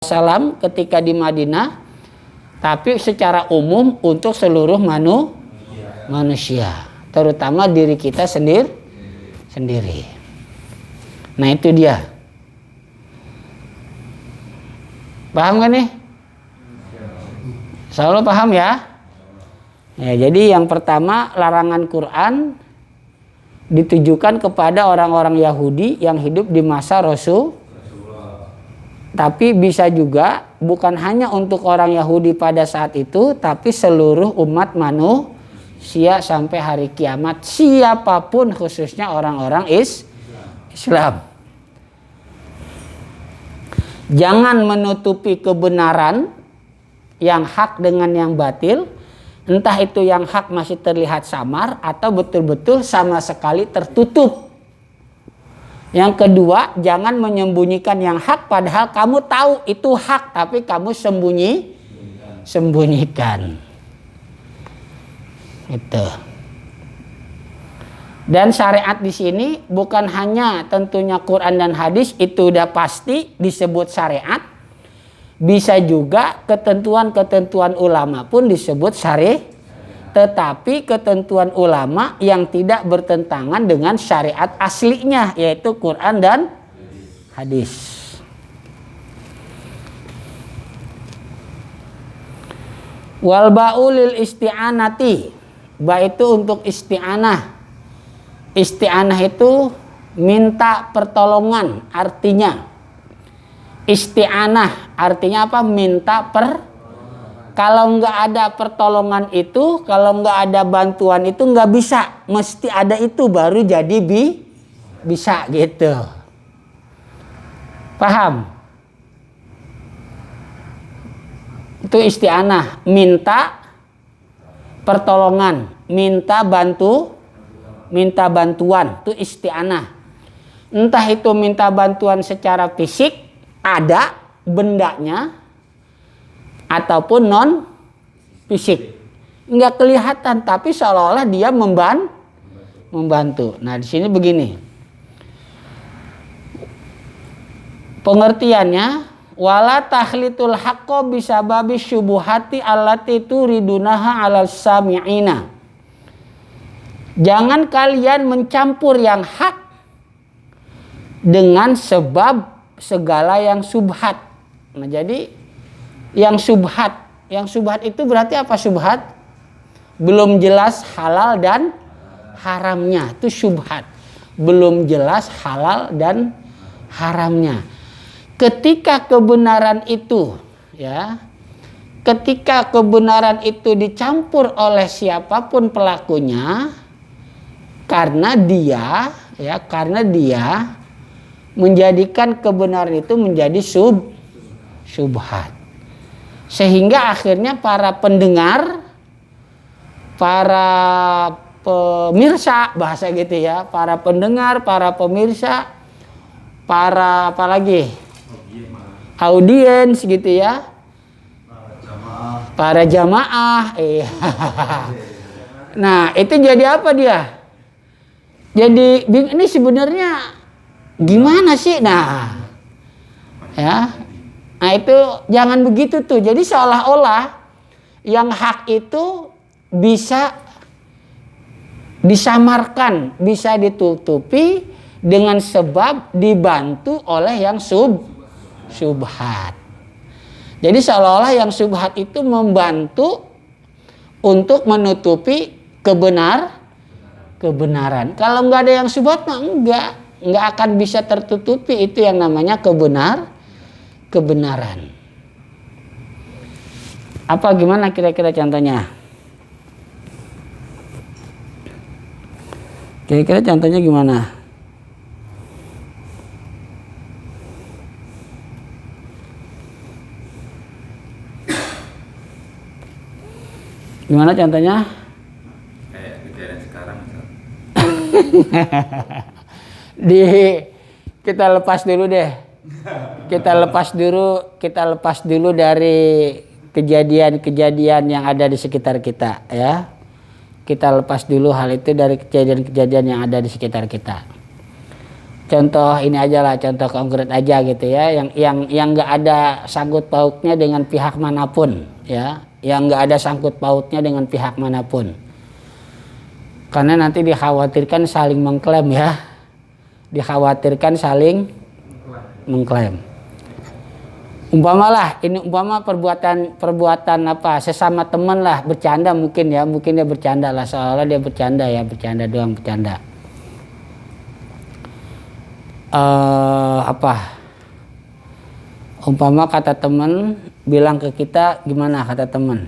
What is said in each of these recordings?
Salam ketika di Madinah, tapi secara umum untuk seluruh manusia, terutama diri kita sendiri. Nah itu dia. Paham gak nih? Selalu paham ya? Ya, jadi yang pertama, larangan Quran ditujukan kepada orang-orang Yahudi yang hidup di masa Rasul. Tapi bisa juga bukan hanya untuk orang Yahudi pada saat itu, tapi seluruh umat manusia sampai hari kiamat, siapapun, khususnya orang-orang Islam. Jangan menutupi kebenaran yang hak dengan yang batil, entah itu yang hak masih terlihat samar atau betul-betul sama sekali tertutup. Yang kedua, jangan menyembunyikan yang hak padahal kamu tahu itu hak, tapi kamu sembunyikan. Itu. Dan syariat di sini bukan hanya tentunya Quran dan hadis, itu udah pasti disebut syariat. Bisa juga ketentuan-ketentuan ulama pun disebut syariat. Tetapi ketentuan ulama yang tidak bertentangan dengan syariat aslinya, yaitu Quran dan hadis. Wal ba'u lil isti'anati. Ba itu untuk isti'anah. Isti'anah itu minta pertolongan, artinya. Isti'anah artinya apa? Minta Kalau nggak ada pertolongan itu, kalau nggak ada bantuan itu nggak bisa. Mesti ada itu baru jadi bisa gitu. Paham? Itu isti'anah, minta pertolongan, minta bantuan, itu isti'anah. Entah itu minta bantuan secara fisik, ada bendanya, ataupun non fisik, nggak kelihatan tapi seolah-olah dia membantu. Nah di sini begini pengertiannya, wala tahlitul haqqo bisababi syubuhati allati turidunaha alal sami'ina. Jangan kalian mencampur yang hak dengan sebab segala yang subhat. Nah jadi yang subhat itu berarti apa? Subhat belum jelas halal dan haramnya, itu subhat, belum jelas halal dan haramnya. Ketika kebenaran itu dicampur oleh siapapun pelakunya, karena dia menjadikan kebenaran itu menjadi subhat. Sehingga akhirnya para pendengar, para pemirsa, bahasa gitu ya, para pendengar, para pemirsa, para apalagi audiens gitu ya, para jamaah. Nah itu jadi apa dia? Jadi ini sebenarnya gimana sih? Nah itu jangan begitu tuh. Jadi seolah-olah yang hak itu bisa disamarkan, bisa ditutupi dengan sebab dibantu oleh yang subhat. Jadi seolah-olah yang subhat itu membantu untuk menutupi kebenaran. Kalau nggak ada yang subhat mah nggak akan bisa tertutupi itu yang namanya kebenaran. Apa gimana kira-kira contohnya? Kira-kira contohnya gimana? Gimana contohnya? Kayak kejadian sekarang. Kita lepas dulu deh. Kita lepas dulu dari kejadian-kejadian yang ada di sekitar kita ya. Kita lepas dulu hal itu dari kejadian-kejadian yang ada di sekitar kita. contoh ini aja lah, contoh konkret aja gitu ya, yang nggak ada sangkut pautnya dengan pihak manapun ya, yang nggak ada sangkut pautnya dengan pihak manapun, karena nanti dikhawatirkan saling mengklaim ya, dikhawatirkan saling mengklaim. Umpama perbuatan apa sesama teman lah, bercanda mungkin ya, mungkin dia bercanda lah, seolah dia bercanda ya, bercanda doang, bercanda. Umpama kata teman bilang ke kita, gimana kata teman?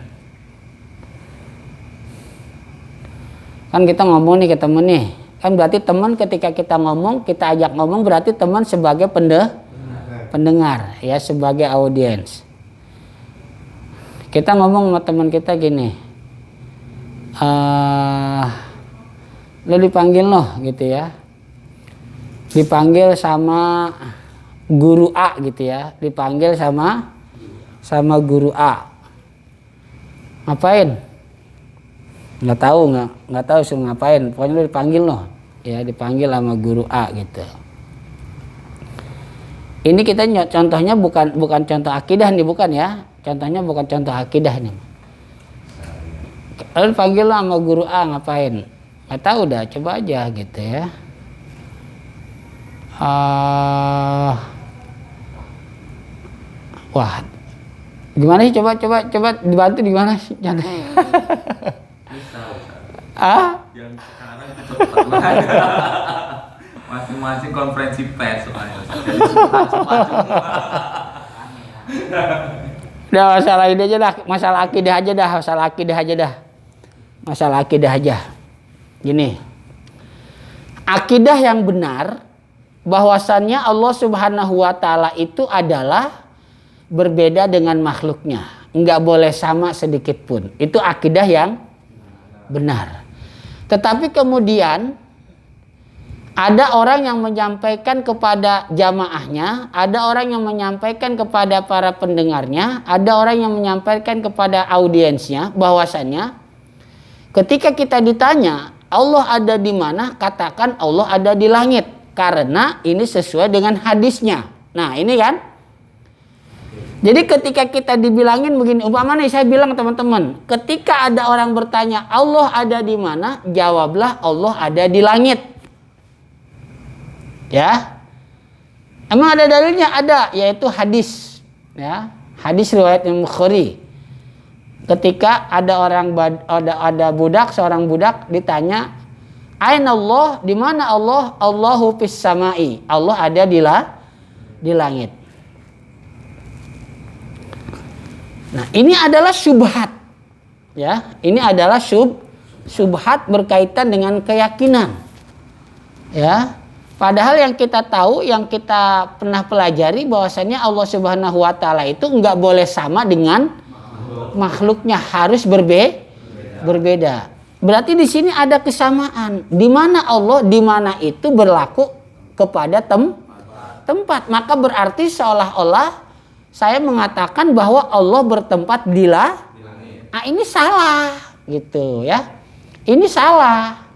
Kan kita ngomong nih ke teman nih, kan berarti teman ketika kita ngomong, kita ajak ngomong, berarti teman sebagai pendengar ya, sebagai audiens. Kita ngomong sama teman kita gini, lo dipanggil loh gitu ya, dipanggil sama guru A gitu ya, dipanggil sama guru A, ngapain? Nggak tahu suruh ngapain, pokoknya lo dipanggil loh ya, dipanggil sama guru A gitu. Ini kita contohnya bukan contoh akidah nih, bukan ya, contohnya bukan contoh akidah nih. Lalu dipanggil lo sama guru A, ngapain? Nggak tahu dah, coba aja gitu ya. Wah, gimana sih, coba dibantu gimana sih? Jangan. Yang sekarang itu cepat banget. Masing-masing konferensi pers soalnya. Jadi Udah masalah ini aja dah, masalah akidah aja. Gini, akidah yang benar bahwasannya Allah Subhanahu wa Ta'ala itu adalah berbeda dengan makhluknya, nggak boleh sama sedikit pun. Itu akidah yang benar. Tetapi kemudian ada orang yang menyampaikan kepada jamaahnya, ada orang yang menyampaikan kepada para pendengarnya, ada orang yang menyampaikan kepada audiensnya bahwasannya ketika kita ditanya Allah ada di mana, katakan Allah ada di langit, karena ini sesuai dengan hadisnya. Nah ini kan, jadi ketika kita dibilangin begini, umpama nih saya bilang teman-teman, ketika ada orang bertanya Allah ada di mana, jawablah Allah ada di langit. Ya, emang ada dalilnya? Ada, yaitu hadis. Ya, hadis riwayat Imam Bukhari. Ketika ada budak, seorang budak ditanya, Aina Allah, di mana Allah? Allahu fis samai. Allah ada di langit. Nah, ini adalah syubhat. Ya, ini adalah syubhat berkaitan dengan keyakinan. Ya. Padahal yang kita tahu, yang kita pernah pelajari bahwasanya Allah Subhanahu wa Ta'ala itu enggak boleh sama dengan makhluknya, harus berbeda. Berarti di sini ada kesamaan. Di mana Allah, di mana itu berlaku kepada tempat. Maka berarti seolah-olah saya mengatakan bahwa Allah bertempat di langit. Nah, ini salah gitu ya. Ini salah.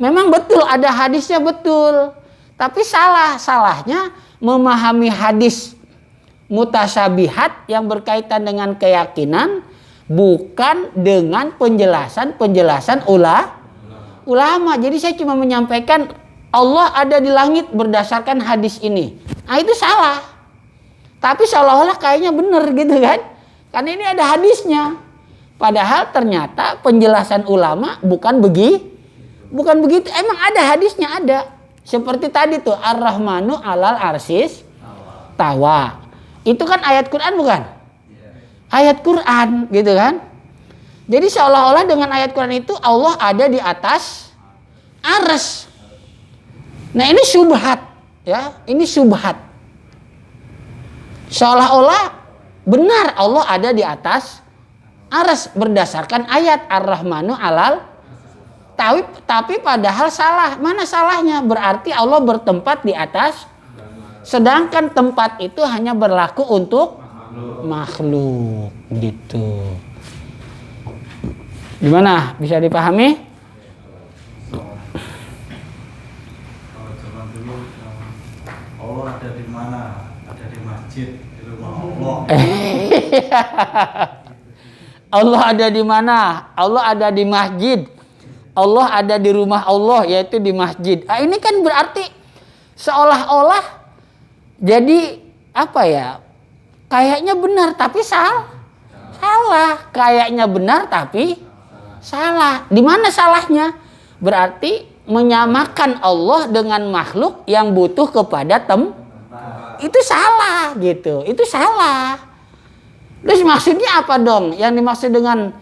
Memang betul ada hadisnya, betul. Tapi salahnya memahami hadis mutasyabihat yang berkaitan dengan keyakinan, bukan dengan penjelasan ulama. Jadi saya cuma menyampaikan Allah ada di langit berdasarkan hadis ini. Nah itu salah. Tapi seolah-olah kayaknya benar gitu kan. Karena ini ada hadisnya. Padahal ternyata penjelasan ulama bukan begitu. Emang ada hadisnya, ada. Seperti tadi tuh Ar-Rahmanu 'alal arsis tawa. Itu kan ayat Quran bukan? Ayat Quran gitu kan? Jadi seolah-olah dengan ayat Quran itu Allah ada di atas arsy. Nah, ini syubhat ya, ini syubhat. Seolah-olah benar Allah ada di atas arsy berdasarkan ayat Ar-Rahmanu 'alal. Tapi padahal salah. Mana salahnya? Berarti Allah bertempat di atas. Sedangkan tempat itu hanya berlaku untuk makhluk. Gitu. Gimana? Bisa dipahami? masjid di rumah Allah. Allah ada di mana? Allah ada di masjid. Allah ada di rumah Allah, yaitu di masjid. Ah, ini kan berarti seolah-olah jadi apa ya? Kayaknya benar tapi salah. Kayaknya benar tapi salah. Di mana salahnya? Berarti menyamakan Allah dengan makhluk yang butuh kepada itu salah gitu. Itu salah. Terus maksudnya apa dong? Yang dimaksud dengan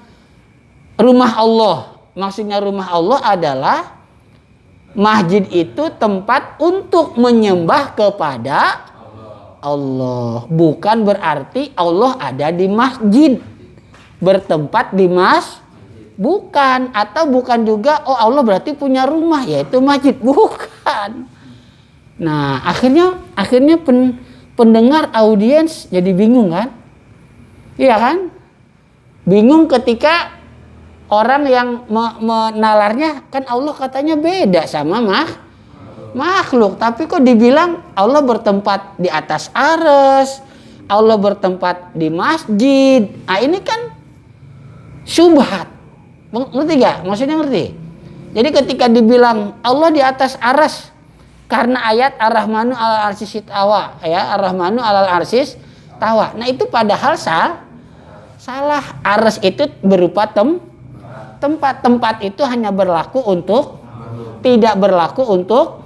rumah Allah. Maksudnya rumah Allah adalah masjid itu tempat untuk menyembah kepada Allah. Bukan berarti Allah ada di masjid. Bertempat di bukan. Atau bukan juga oh Allah berarti punya rumah yaitu masjid. Bukan. Nah akhirnya pendengar audiens jadi bingung kan? Iya kan? Bingung ketika orang yang menalarnya kan Allah katanya beda sama makhluk. Tapi kok dibilang Allah bertempat di atas arsy, Allah bertempat di masjid. Nah ini kan syubhat. Ngerti gak? Maksudnya ngerti? Jadi ketika dibilang Allah di atas arsy karena ayat Ar-Rahmanu 'alal 'arsy istawa ya, Ar-Rahmanu 'alal 'arsy istawa. Nah itu padahal salah. Arsy itu berupa tempat itu hanya berlaku untuk tidak berlaku untuk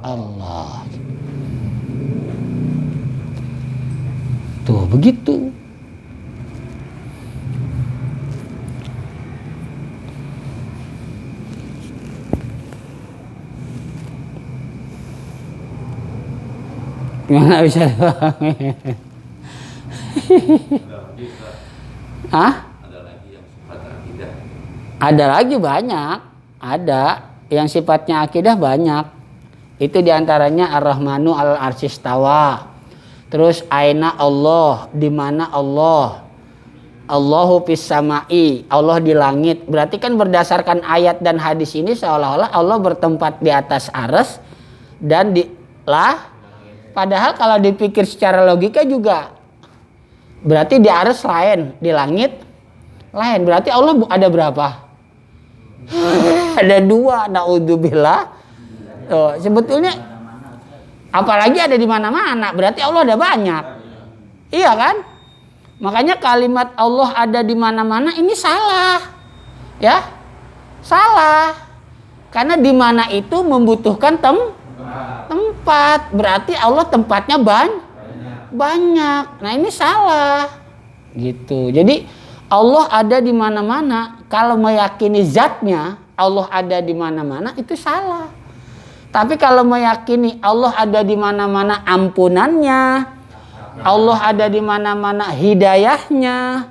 Allah. Tuh begitu. Gimana bisa dipahami? Hah? Ada lagi yang sifat akidah. Ada lagi banyak. Ada yang sifatnya akidah banyak. Itu diantaranya Ar-Rahmanu 'alal 'arsy istawa. Terus aina Allah, di mana Allah? Allahu fis sama'i, Allah di langit. Berarti kan berdasarkan ayat dan hadis ini seolah-olah Allah bertempat di atas arsy dan padahal kalau dipikir secara logika juga berarti di arsy lain, di langit lain. Berarti Allah ada berapa? Ada dua, naudzubillah. Oh, sebetulnya apalagi ada di mana-mana, berarti Allah ada banyak. Iya kan? Makanya kalimat Allah ada di mana-mana ini salah. Ya? Salah. Karena di mana itu membutuhkan tempat. Berarti Allah tempatnya banyak. Nah, ini salah. Gitu. Jadi Allah ada di mana-mana. Kalau meyakini zatnya Allah ada di mana-mana itu salah. Tapi kalau meyakini Allah ada di mana-mana ampunannya, Allah ada di mana-mana hidayahnya,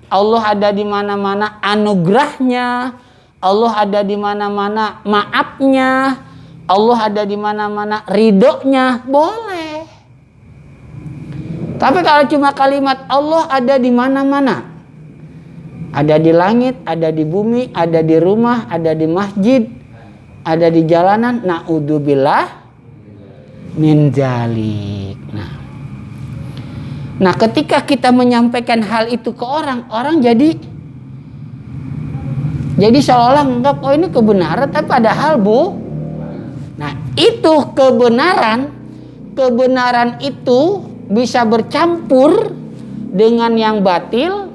Allah ada di mana-mana anugerahnya, Allah ada di mana-mana maafnya, Allah ada di mana-mana ridhonya, boleh. Tapi kalau cuma kalimat Allah ada di mana-mana, ada di langit, ada di bumi, ada di rumah, ada di masjid, ada di jalanan, naudzubillah min dzalik. Nah, ketika kita menyampaikan hal itu ke orang jadi seolah-olah menganggap oh ini kebenaran, tapi padahal Nah, itu kebenaran itu bisa bercampur dengan yang batil.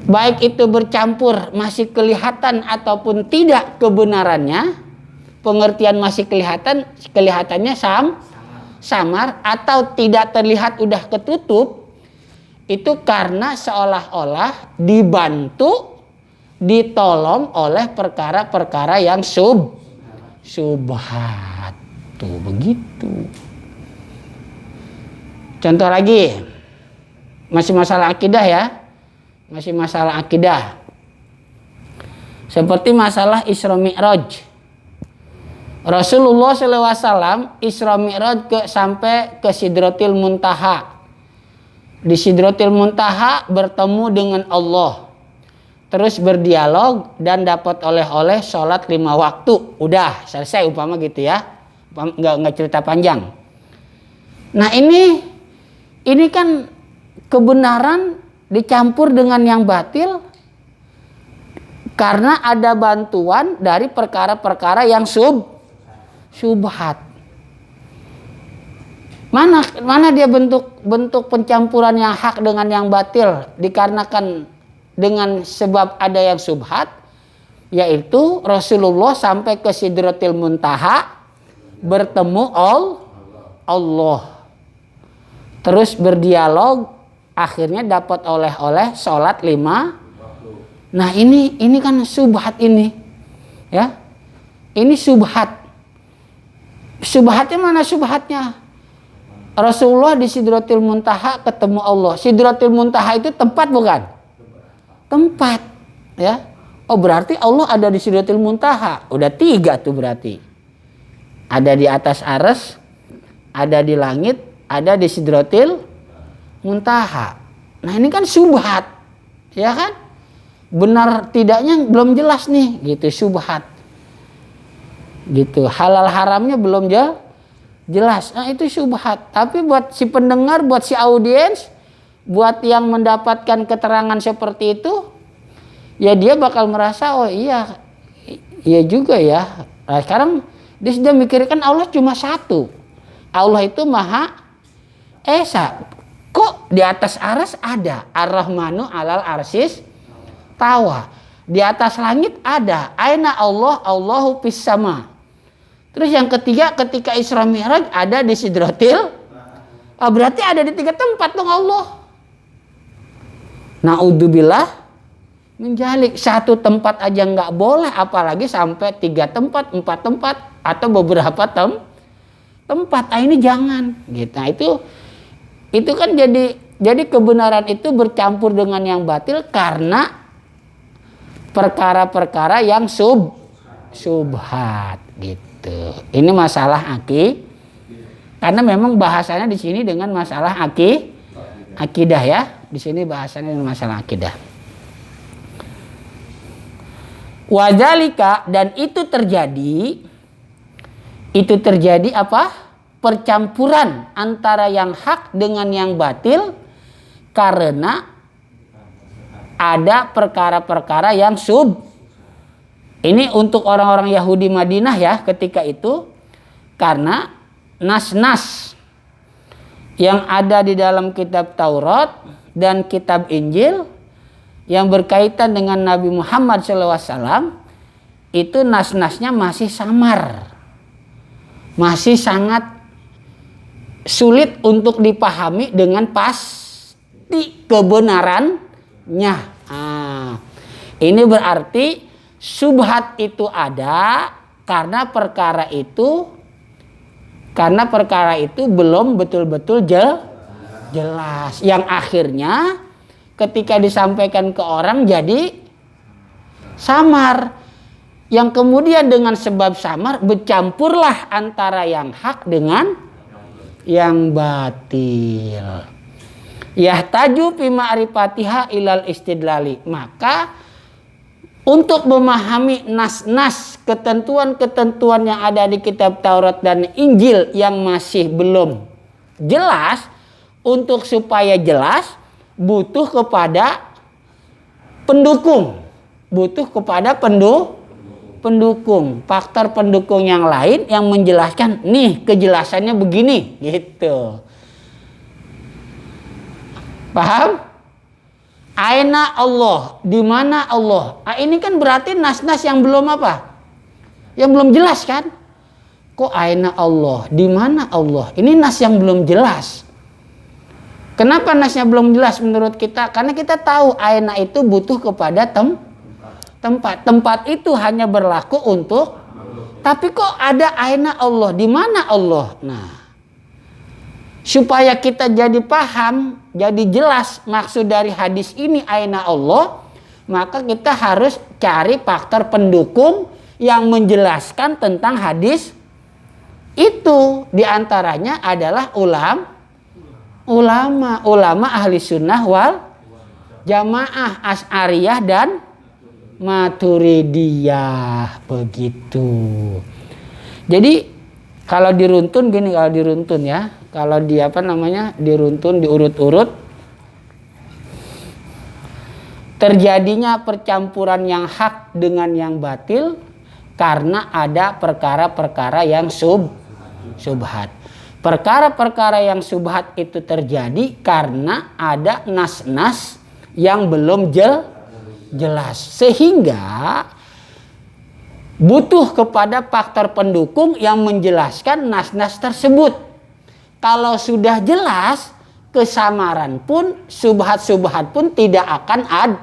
Baik itu bercampur masih kelihatan ataupun tidak kebenarannya, pengertian masih kelihatannya samar atau tidak terlihat udah ketutup, itu karena seolah-olah dibantu, ditolong oleh perkara-perkara yang subhat. Tuh begitu. Contoh lagi, masih masalah akidah ya. Masih masalah akidah. Seperti masalah Isra Mi'raj. Rasulullah SAW Isra Mi'raj sampai ke Sidratil Muntaha. Di Sidratil Muntaha bertemu dengan Allah. Terus berdialog dan dapat oleh-oleh sholat 5 waktu. Udah selesai umpama gitu ya. Nggak cerita panjang. Nah ini Ini kan kebenaran dicampur dengan yang batil karena ada bantuan dari perkara-perkara yang subhat. Mana dia bentuk pencampuran yang hak dengan yang batil dikarenakan dengan sebab ada yang subhat, yaitu Rasulullah sampai ke Sidratil Muntaha bertemu Allah. Terus berdialog, akhirnya dapat oleh-oleh sholat 5. Nah ini kan subhat ini, ya. Ini subhat. Subhatnya mana subhatnya? Rasulullah di Sidratil Muntaha ketemu Allah. Sidratil Muntaha itu tempat bukan? Tempat, ya. Oh berarti Allah ada di Sidratil Muntaha. Udah 3 tuh berarti. Ada di atas arsy, ada di langit, ada di Sidratil Muntaha. Nah ini kan subhat, ya kan? Benar tidaknya belum jelas nih, gitu subhat. Gitu. Halal haramnya belum jelas. Nah itu subhat. Tapi buat si pendengar, buat si audiens, buat yang mendapatkan keterangan seperti itu, ya dia bakal merasa oh iya juga ya. Nah, sekarang dia sudah mikirkan Allah cuma satu. Allah itu Maha Esa. Kok di atas arsy ada Ar-Rahmanu 'alal arsis tawa. Di atas langit ada Aina Allah, Allahu fis sama. Terus yang ketiga ketika Isra Mi'raj ada di Sidratil. Berarti ada di 3 tempat dong Allah. Naudzubillah menjalik. 1 tempat aja nggak boleh, apalagi sampai 3 tempat, 4 tempat atau beberapa tempat. Ini jangan. Gitu. Nah, itu kan jadi kebenaran itu bercampur dengan yang batil karena perkara-perkara yang subhat gitu. Ini masalah karena memang bahasanya di sini dengan masalah akidah ya. Di sini bahasanya dengan masalah akidah. Wadzalika, dan itu terjadi apa? Percampuran antara yang hak dengan yang batil karena ada perkara-perkara yang ini untuk orang-orang Yahudi Madinah ya ketika itu, karena nas-nas yang ada di dalam kitab Taurat dan kitab Injil yang berkaitan dengan Nabi Muhammad SAW itu nas-nasnya masih samar, masih sangat sulit untuk dipahami dengan pasti kebenarannya. Ini berarti subhat itu ada karena perkara itu belum betul-betul jelas. Yang akhirnya ketika disampaikan ke orang jadi samar. Yang kemudian dengan sebab samar bercampurlah antara yang hak dengan yang batil. Yahtaju fi ma'rifatiha ilal istidlali. Maka untuk memahami nas-nas, ketentuan-ketentuan yang ada di kitab Taurat dan Injil yang masih belum jelas, untuk supaya jelas butuh kepada pendukung. Butuh kepada pendukung, faktor pendukung yang lain yang menjelaskan nih kejelasannya begini gitu. Paham? Aina Allah, di mana Allah? Ini kan berarti nas-nas yang belum apa? Yang belum jelas kan? Kok aina Allah, di mana Allah? Ini nas yang belum jelas. Kenapa nasnya belum jelas menurut kita? Karena kita tahu aina itu butuh kepada tempat. Tempat itu hanya berlaku untuk, tapi kok ada aina Allah, di mana Allah? Nah, supaya kita jadi paham, jadi jelas maksud dari hadis ini aina Allah, maka kita harus cari faktor pendukung yang menjelaskan tentang hadis itu. Di antaranya adalah ulama ahli sunnah wal jamaah, Asy'ariyah dan Maturidiyah, begitu. Jadi kalau diruntun gini, Kalau di diruntun, diurut-urut, terjadinya percampuran yang hak dengan yang batil karena ada perkara-perkara yang subhat. Perkara-perkara yang subhat itu terjadi karena ada nas-nas yang belum jelas, sehingga butuh kepada faktor pendukung yang menjelaskan nas-nas tersebut. Kalau sudah jelas, kesamaran pun, subhat-subhat pun tidak akan ada.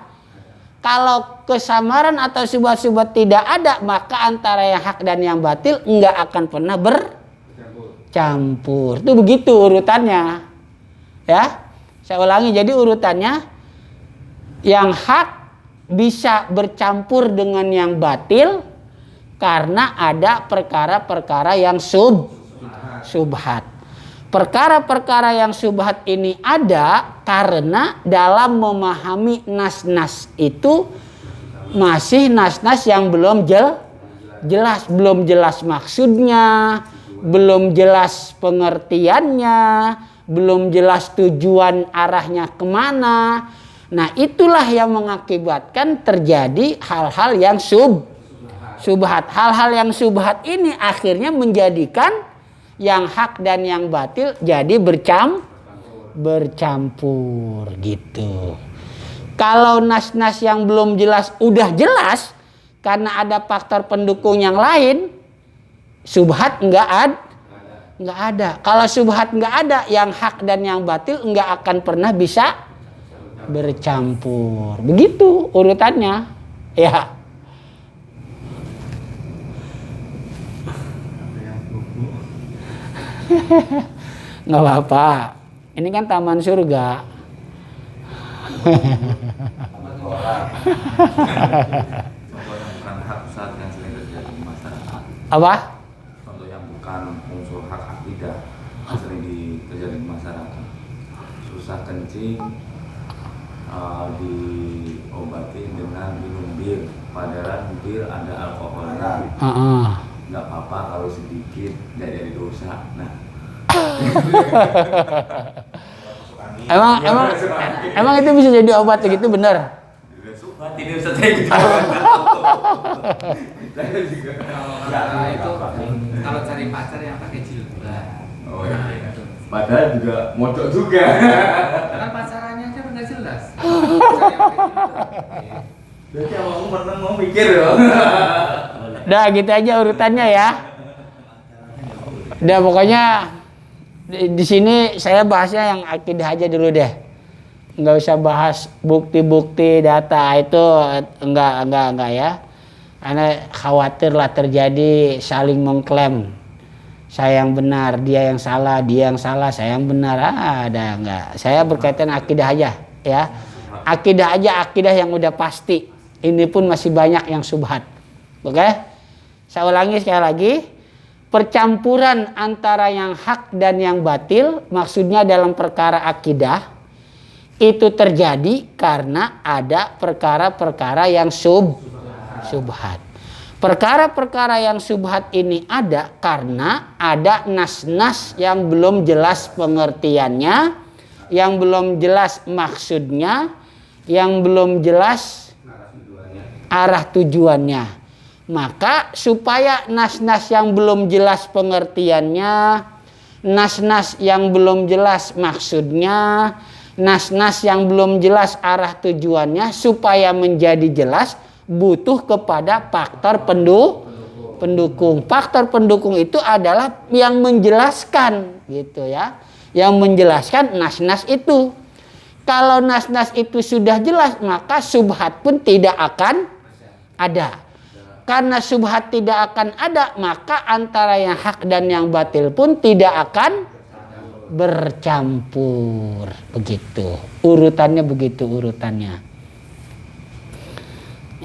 Kalau kesamaran atau subhat-subhat tidak ada, maka antara yang hak dan yang batil enggak akan pernah bercampur. Itu begitu urutannya. Ya. Saya ulangi, jadi urutannya yang hak bisa bercampur dengan yang batil karena ada perkara-perkara yang subhat. Perkara-perkara yang subhat ini ada karena dalam memahami nas-nas itu masih nas-nas yang belum jelas, belum jelas maksudnya, belum jelas pengertiannya, belum jelas tujuan arahnya kemana. Nah, itulah yang mengakibatkan terjadi hal-hal yang subhat. Hal-hal yang subhat ini akhirnya menjadikan yang hak dan yang batil jadi bercampur gitu. Kalau nas-nas yang belum jelas udah jelas karena ada faktor pendukung yang lain, subhat enggak ada. Kalau subhat enggak ada, yang hak dan yang batil enggak akan pernah bisa bercampur. Begitu urutannya. Ya. Nggak apa-apa. Ini kan taman surga. Bukan hak Ustaz yang sering terjadi di masyarakat. Apa? Contoh yang bukan unsur hak akidah sering terjadi di masyarakat. Susah kencing diobati dengan minum bir. Padahal bir ada alkoholnya. Nggak apa-apa kalau sedikit, nggak jadi dosa. Nah, emang itu bisa jadi obat begitu, benar? ini Ustaz saya juga. Kalau itu kalau cari pacar yang pakai jilbab. Oh iya. Padahal juga mocok juga. Kan pacarannya aja nggak jelas. Berarti awakmu pernah mau mikir ya. Udah gitu aja urutannya ya. Udah pokoknya di sini saya bahasnya yang akidah aja dulu deh. Nggak usah bahas bukti-bukti data itu enggak ya. Karena khawatirlah terjadi saling mengklaim. Saya yang benar, dia yang salah, saya yang benar. Ada enggak. Saya berkaitan akidah aja ya. Akidah aja, akidah yang udah pasti. Ini pun masih banyak yang subhat. Oke? Saya ulangi sekali lagi. Percampuran antara yang hak dan yang batil, maksudnya dalam perkara akidah, itu terjadi karena ada perkara-perkara yang subhat. Perkara-perkara yang subhat ini ada karena ada nas-nas yang belum jelas pengertiannya, yang belum jelas maksudnya, yang belum jelas arah tujuannya. Maka supaya nas-nas yang belum jelas pengertiannya, nas-nas yang belum jelas maksudnya, nas-nas yang belum jelas arah tujuannya, supaya menjadi jelas butuh kepada faktor pendukung. Faktor pendukung itu adalah yang menjelaskan gitu ya. Yang menjelaskan nas-nas itu. Kalau nas-nas itu sudah jelas, maka subhat pun tidak akan ada. Karena subhat tidak akan ada, maka antara yang hak dan yang batil pun tidak akan bercampur. Begitu. Urutannya begitu urutannya.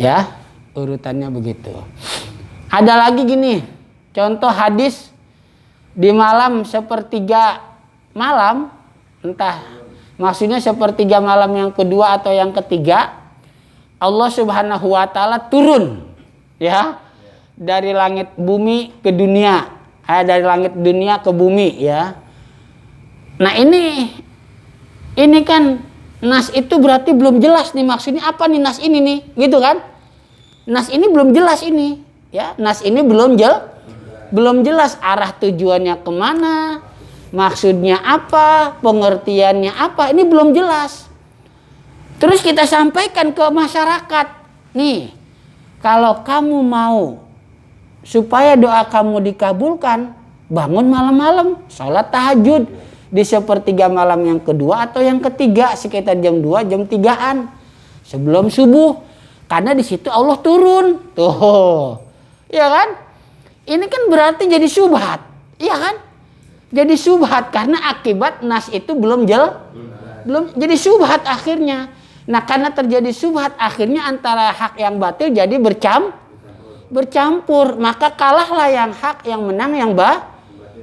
Ya, urutannya begitu. Ada lagi gini, contoh hadis di malam sepertiga malam, entah maksudnya sepertiga malam yang kedua atau yang ketiga, Allah Subhanahu wa taala turun ya dari langit bumi ke dunia, dari langit dunia ke bumi ya. Nah ini kan nas itu berarti belum jelas nih maksudnya apa nih nas ini nih, gitu kan? Nas ini belum jelas ini, ya. Nas ini belum jelas arah tujuannya kemana, maksudnya apa, pengertiannya apa, ini belum jelas. Terus kita sampaikan ke masyarakat, nih, kalau kamu mau supaya doa kamu dikabulkan, bangun malam-malam, sholat tahajud di sepertiga malam yang kedua atau yang ketiga sekitar jam 2 jam 3-an sebelum subuh, karena di situ Allah turun. Tuh, ya kan? Ini kan berarti jadi syubhat, iya kan? Jadi syubhat karena akibat nas itu belum jadi syubhat akhirnya. Nah, karena terjadi syubhat akhirnya antara hak yang batil jadi bercampur, maka kalahlah yang hak, yang menang yang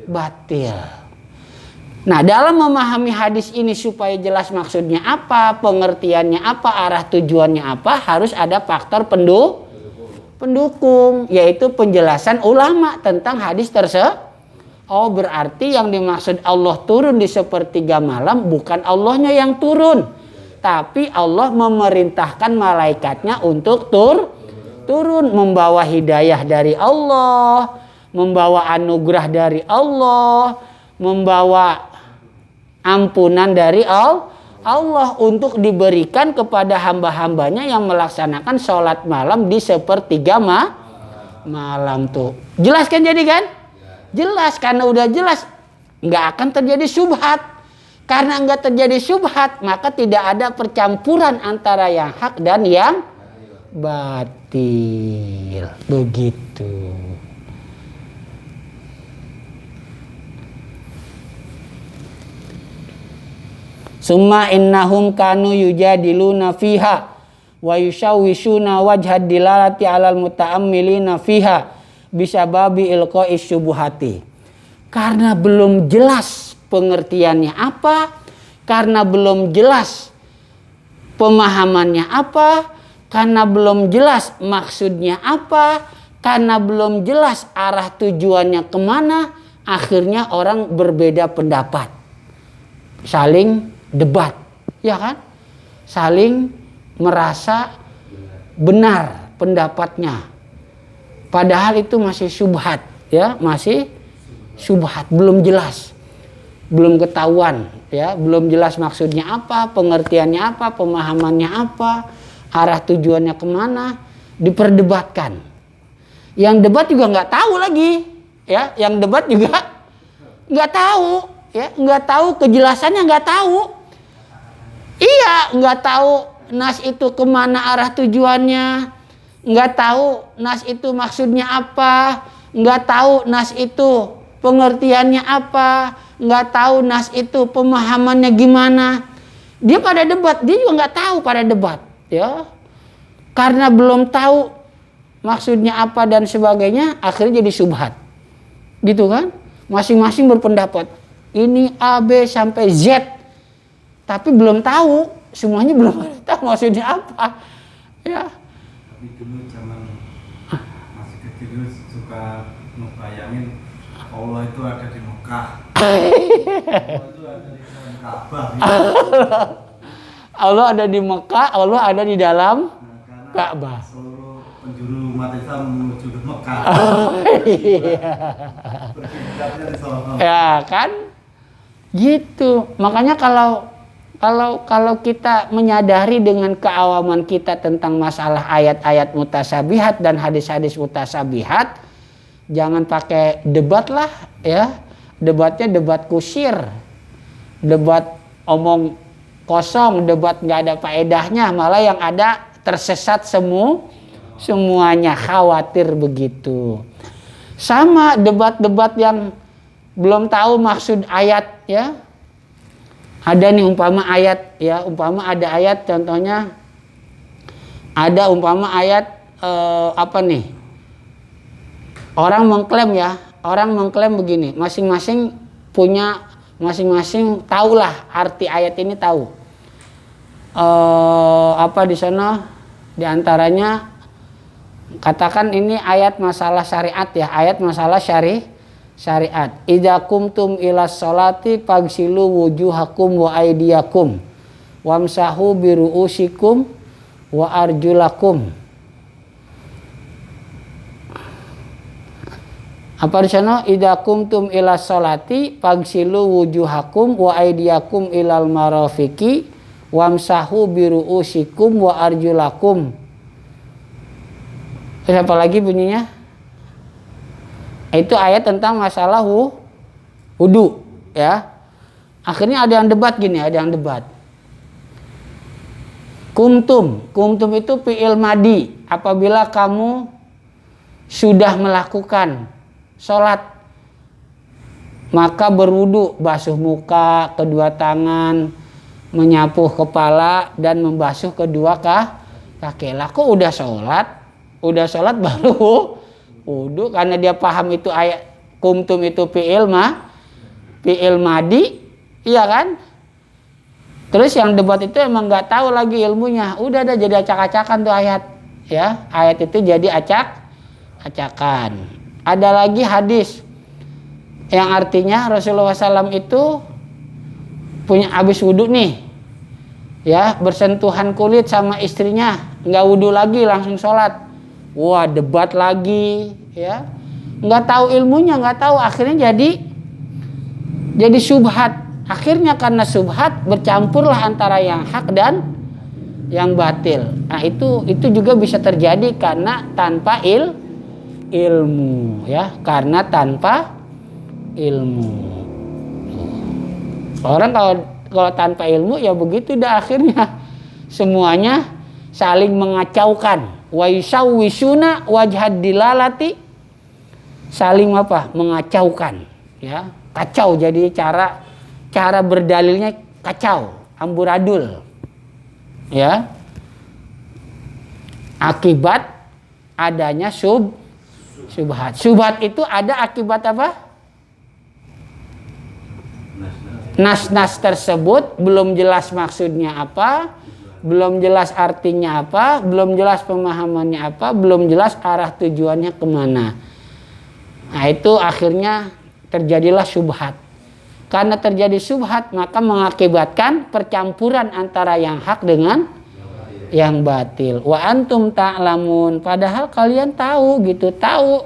batil. Nah, dalam memahami hadis ini supaya jelas maksudnya apa, pengertiannya apa, arah tujuannya apa, harus ada faktor pendukung, yaitu penjelasan ulama tentang hadis tersebut. Oh, berarti yang dimaksud Allah turun di sepertiga malam bukan Allahnya yang turun, tapi Allah memerintahkan malaikatnya untuk turun, membawa hidayah dari Allah, membawa anugerah dari Allah, membawa ampunan dari Allah untuk diberikan kepada hamba-hambanya yang melaksanakan sholat malam di sepertiga malam tuh. Jelas kan jadi kan? Jelas, karena udah jelas nggak akan terjadi syubhat. Karena nggak terjadi syubhat, maka tidak ada percampuran antara yang hak dan yang batil. Begitu. Summa innahum kanu yujadiluna fiha wa yushawwishuna wajhad dilalati 'alal muta'ammilina fiha bisababi ilqa'is syubuhati. Karena belum jelas pengertiannya apa, karena belum jelas pemahamannya apa, karena belum jelas maksudnya apa, karena belum jelas arah tujuannya kemana, akhirnya orang berbeda pendapat, saling debat, ya kan? Saling merasa benar pendapatnya, padahal itu masih syubhat, ya, masih syubhat, belum jelas, belum ketahuan, ya, belum jelas maksudnya apa, pengertiannya apa, pemahamannya apa, arah tujuannya kemana, diperdebatkan. Yang debat juga nggak tahu lagi, ya, yang debat juga nggak tahu, ya, nggak tahu kejelasannya, nggak tahu. Iya, nggak tahu nas itu kemana arah tujuannya, nggak tahu nas itu maksudnya apa, nggak tahu nas itu pengertiannya apa, nggak tahu nas itu pemahamannya gimana. Dia pada debat, dia juga nggak tahu pada debat, ya, karena belum tahu maksudnya apa dan sebagainya, akhirnya jadi syubhat, gitu kan? Masing-masing berpendapat ini A, B sampai Z, tapi belum tahu, semuanya belum tahu maksudnya apa, ya. Tapi dulu zaman masih kecil dulu suka ngebayangin Allah itu ada di Mekah. Allah itu ada di dalam Ka'bah. Allah ada di Mekah, Allah ada di dalam Ka'bah. Seluruh penjuru umat Islam menuju ke Mekah. Iya. Berkiblatnya di sana. Ya kan, gitu. Makanya kalau kita menyadari dengan keawaman kita tentang masalah ayat-ayat mutasabihat dan hadis-hadis mutasabihat, jangan pakai debat lah, ya. Debatnya debat kusir, debat omong kosong, debat nggak ada faedahnya, malah yang ada tersesat semuanya, khawatir begitu. Sama debat-debat yang belum tahu maksud ayat, ya. Ada nih umpama ayat, ya, umpama ada ayat, contohnya ada umpama ayat apa nih? Orang mengklaim, ya, orang mengklaim begini, masing-masing tahulah arti ayat ini, tahu. Apa di sana? Di antaranya katakan ini ayat masalah syariat, ya, ayat masalah syariat. Idza kumtum ila sholati fagsilu wujuhakum wa aydiyakum wamsahu biruusikum wa arjulakum. Apa di sana? Idza kumtum ila sholati fagsilu wujuhakum wa aydiyakum ilal marafiqi wamsahu biruusikum wa arjulakum. Terus apa lagi bunyinya? Itu ayat tentang masalah wudu, ya. Akhirnya ada yang debat gini, ada yang debat. Kumtum itu fi'il madi. Apabila kamu sudah melakukan sholat, maka berwudu, basuh muka, kedua tangan, menyapu kepala dan membasuh kedua kaki. Lah kok udah sholat baru wudu, karena dia paham itu ayat kumtum itu fi'il madi, iya kan? Terus yang debat itu emang nggak tahu lagi ilmunya, udah ada jadi acak-acakan tuh ayat, ya. Ayat itu jadi acak-acakan. Ada lagi hadis yang artinya Rasulullah SAW itu punya habis wudu nih, ya, bersentuhan kulit sama istrinya, nggak wudu lagi langsung sholat. Wah, debat lagi, ya, nggak tahu ilmunya, nggak tahu, akhirnya jadi subhat. Akhirnya karena subhat bercampurlah antara yang hak dan yang batil. Nah itu juga bisa terjadi karena tanpa ilmu, ya, karena tanpa ilmu. Orang kalau tanpa ilmu ya begitu dah, akhirnya semuanya saling mengacaukan. Wa yusawwisuna wajhad dilalati, saling mengacaukan, ya, kacau, jadi cara berdalilnya kacau, amburadul, ya, akibat adanya subhat. Subhat itu ada akibat apa? Nas-nas tersebut belum jelas maksudnya apa, belum jelas artinya apa, belum jelas pemahamannya apa, belum jelas arah tujuannya kemana. Nah itu akhirnya terjadilah subhat. Karena terjadi subhat maka mengakibatkan percampuran antara yang hak dengan yang batil. Wa antum ta'lamun, padahal kalian tahu gitu, tahu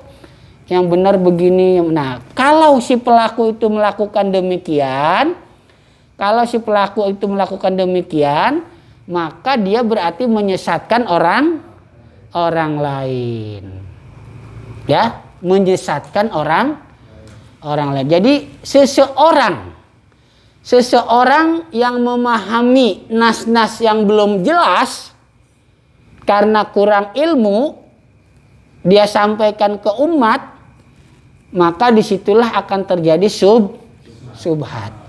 yang benar begini. Nah kalau si pelaku itu melakukan demikian, maka dia berarti menyesatkan orang lain, ya, menyesatkan orang lain. Jadi seseorang yang memahami nas-nas yang belum jelas karena kurang ilmu, dia sampaikan ke umat, maka disitulah akan terjadi subhat.